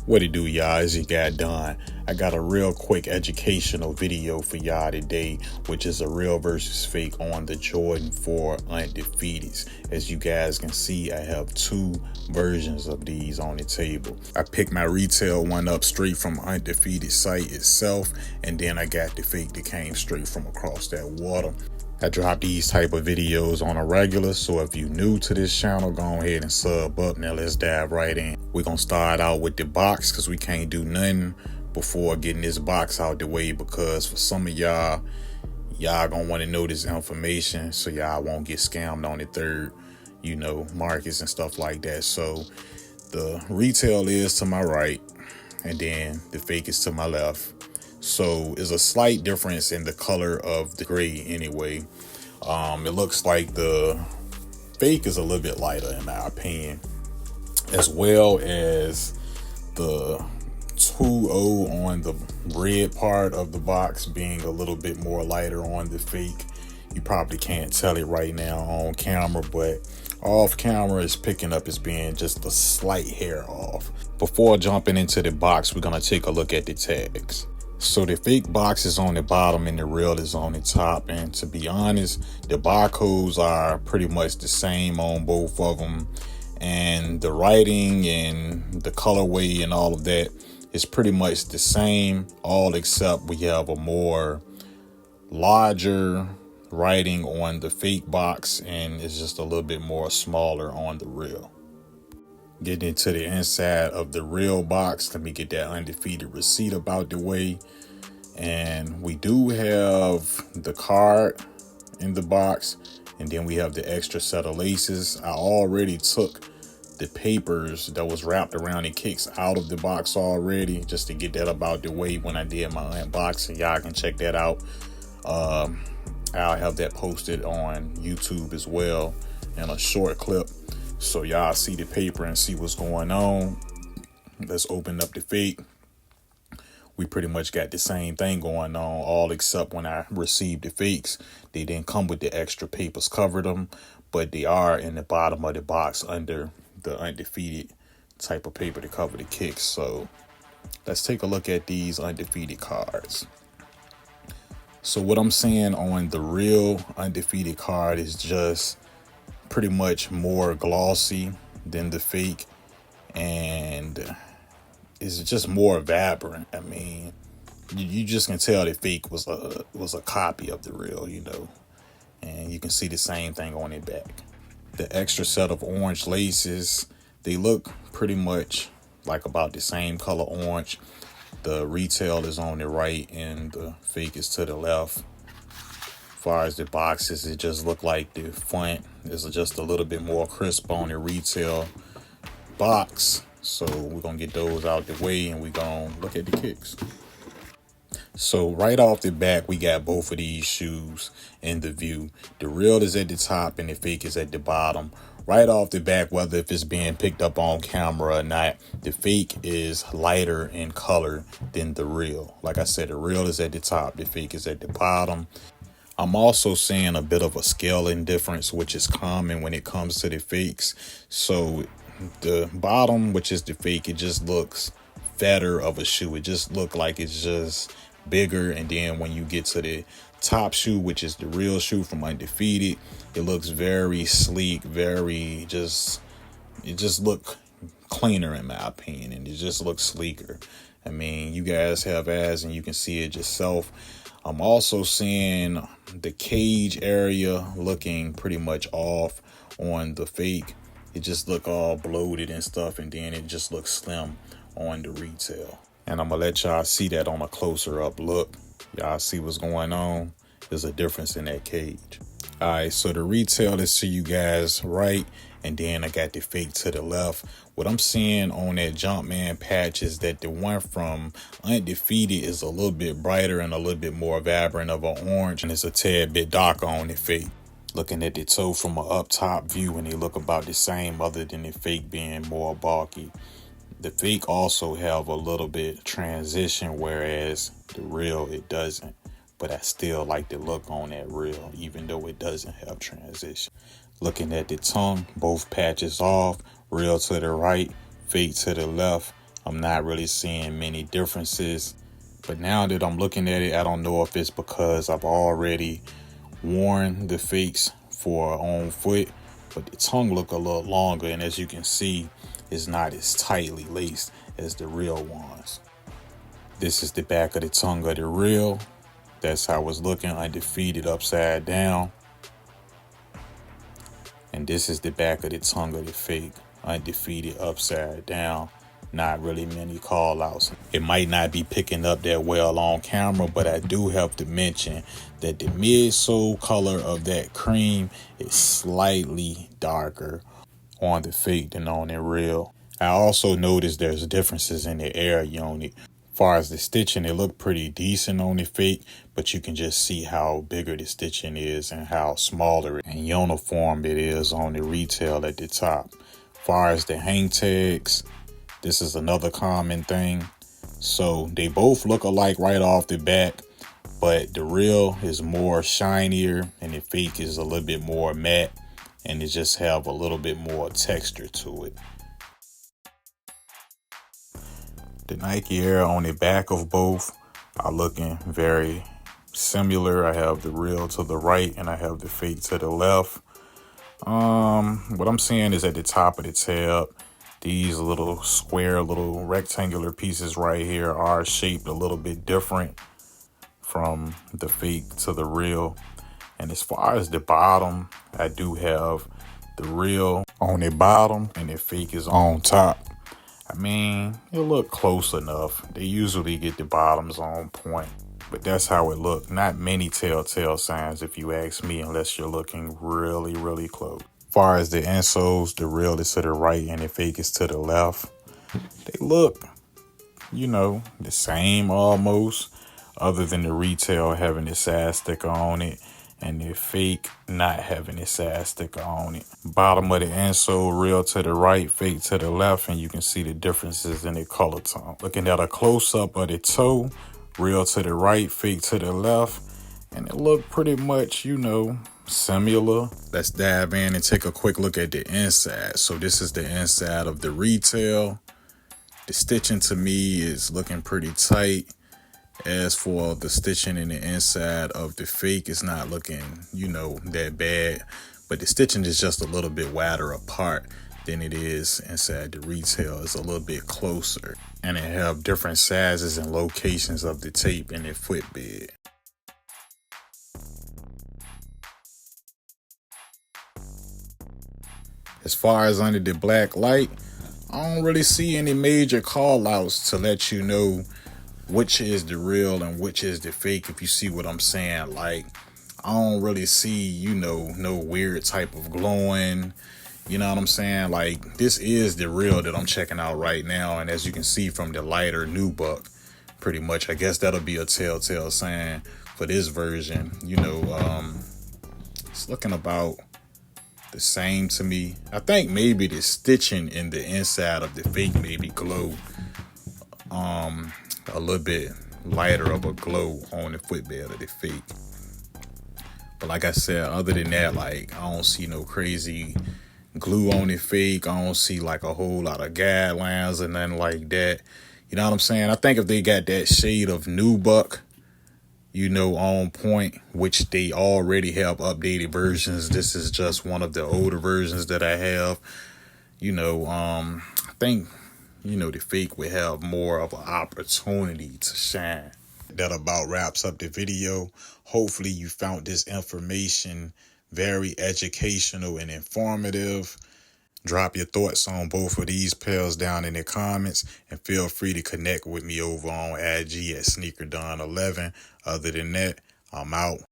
What it do, y'all? As you got done, I got a real quick educational video for y'all today, which is a real versus fake on the Jordan 4 Undefeated. As you guys can see, I have two versions of these on the table. I picked my retail one up straight from Undefeated site itself, and then I got the fake that came straight from across that water. I drop these type of videos on a regular, so if you new to this channel, go ahead and sub up. Now let's dive right in. We're gonna start out with the box because we can't do nothing before getting this box out the way, because for some of y'all gonna want to know this information so y'all won't get scammed on the third, markets and stuff like that. So the retail is to my right and then the fake is to my left. So there's a slight difference in the color of the gray anyway. It looks like the fake is a little bit lighter in my opinion, as well as the 2.0 on the red part of the box being a little bit more lighter on the fake. You probably can't tell it right now on camera, but off camera it's picking up as being just a slight hair off. Before jumping into the box, we're gonna take a look at the tags. So the fake box is on the bottom and the real is on the top, and to be honest, the barcodes are pretty much the same on both of them, and the writing and the colorway and all of that is pretty much the same, all except we have a more larger writing on the fake box and it's just a little bit more smaller on the real. Getting into the inside of the real box, let me get that Undefeated receipt about the way. And we do have the card in the box, and then we have the extra set of laces. I already took the papers that was wrapped around the kicks out of the box already, just to get that about the way when I did my unboxing. Y'all can check that out. I'll have that posted on YouTube as well in a short clip, so y'all see the paper and see what's going on. Let's open up the fake. We pretty much got the same thing going on, all except when I received the fakes, they didn't come with the extra papers covered them, but they are in the bottom of the box under the Undefeated type of paper to cover the kicks. So let's take a look at these Undefeated cards. So what I'm saying on the real Undefeated card is just pretty much more glossy than the fake, and it's just more vibrant. I mean, you just can tell the fake was a copy of the real, and you can see the same thing on it back. The extra set of orange laces, they look pretty much like about the same color orange. The retail is on the right and the fake is to the left. As far as the boxes, it just look like the front is just a little bit more crisp on the retail box. So we're gonna get those out the way and we're gonna look at the kicks. So right off the back, we got both of these shoes in the view. The real is at the top and the fake is at the bottom. Right off the back, whether if it's being picked up on camera or not, the fake is lighter in color than the real. Like I said, the real is at the top, the fake is at the bottom. I'm also seeing a bit of a scaling difference, which is common when it comes to the fakes. So the bottom, which is the fake, it just looks fatter of a shoe. It just look like it's just bigger. And then when you get to the top shoe, which is the real shoe from Undefeated, it looks very sleek, it just look cleaner in my opinion, and it just looks sleeker. I mean, you guys have eyes and you can see it yourself. I'm also seeing the cage area looking pretty much off on the fake. It just look all bloated and stuff, and then it just looks slim on the retail. And I'm gonna let y'all see that on a closer up look. Y'all see what's going on? There's a difference in that cage. All right, so the retail is to you guys right, and then I got the fake to the left. What I'm seeing on that Jumpman patch is that the one from Undefeated is a little bit brighter and a little bit more vibrant of an orange, and it's a tad bit darker on the fake. Looking at the toe from an up top view, and they look about the same other than the fake being more bulky. The fake also have a little bit transition, whereas the real, it doesn't. But I still like the look on that real, even though it doesn't have transition. Looking at the tongue, both patches off, real to the right, fake to the left. I'm not really seeing many differences. But now that I'm looking at it, I don't know if it's because I've already worn the fakes for on foot, but the tongue look a little longer, and as you can see, it's not as tightly laced as the real ones. This is the back of the tongue of the real. That's how it's looking, undefeated upside down. And this is the back of the tongue of the fake, undefeated upside down. Not really many call outs. It might not be picking up that well on camera, but I do have to mention that the midsole color of that cream is slightly darker on the fake than on the real. I also noticed there's differences in the air unit. As far as the stitching, it looked pretty decent on the fake, but you can just see how bigger the stitching is and how smaller and uniform it is on the retail at the top. As far as the hang tags, this is another common thing. So they both look alike right off the bat, but the real is more shinier and the fake is a little bit more matte, and it just have a little bit more texture to it. The Nike Air on the back of both are looking very similar. I have the real to the right and I have the fake to the left. What I'm seeing is at the top of the tab, these little square, little rectangular pieces right here are shaped a little bit different from the fake to the real. And as far as the bottom, I do have the real on the bottom and the fake is on top. I mean, it look close enough. They usually get the bottoms on point, but that's how it looked. Not many telltale signs if you ask me, unless you're looking really, really close. As far as the insoles, the real is to the right and the fake is to the left. They look, the same almost, other than the retail having the side sticker on it and the fake not having the side sticker on it. Bottom of the insole, real to the right, fake to the left, and you can see the differences in the color tone. Looking at a close-up of the toe, real to the right, fake to the left, and it looked pretty much, similar. Let's dive in and take a quick look at the inside. So this is the inside of the retail. The stitching to me is looking pretty tight. As for the stitching in the inside of the fake, it's not looking, that bad. But the stitching is just a little bit wider apart than it is inside the retail. It's a little bit closer. And it have different sizes and locations of the tape in the footbed. As far as under the black light, I don't really see any major call outs to let you know which is the real and which is the fake, if you see what I'm saying. Like, I don't really see, no weird type of glowing. You know what I'm saying? Like, this is the real that I'm checking out right now. And as you can see from the lighter nubuck, pretty much, I guess that'll be a telltale sign for this version. It's looking about the same to me. I think maybe the stitching in the inside of the fake maybe glow. A little bit lighter of a glow on the footbed of the fake. But like I said, other than that, like, I don't see no crazy glue on the fake. I don't see like a whole lot of guidelines or nothing like that. You know what I'm saying? I think if they got that shade of nubuck, on point, which they already have updated versions. This is just one of the older versions that I have. I think the fake would have more of an opportunity to shine. That about wraps up the video. Hopefully you found this information very educational and informative. Drop your thoughts on both of these pairs down in the comments, and feel free to connect with me over on IG at SneakerDon11. Other than that, I'm out.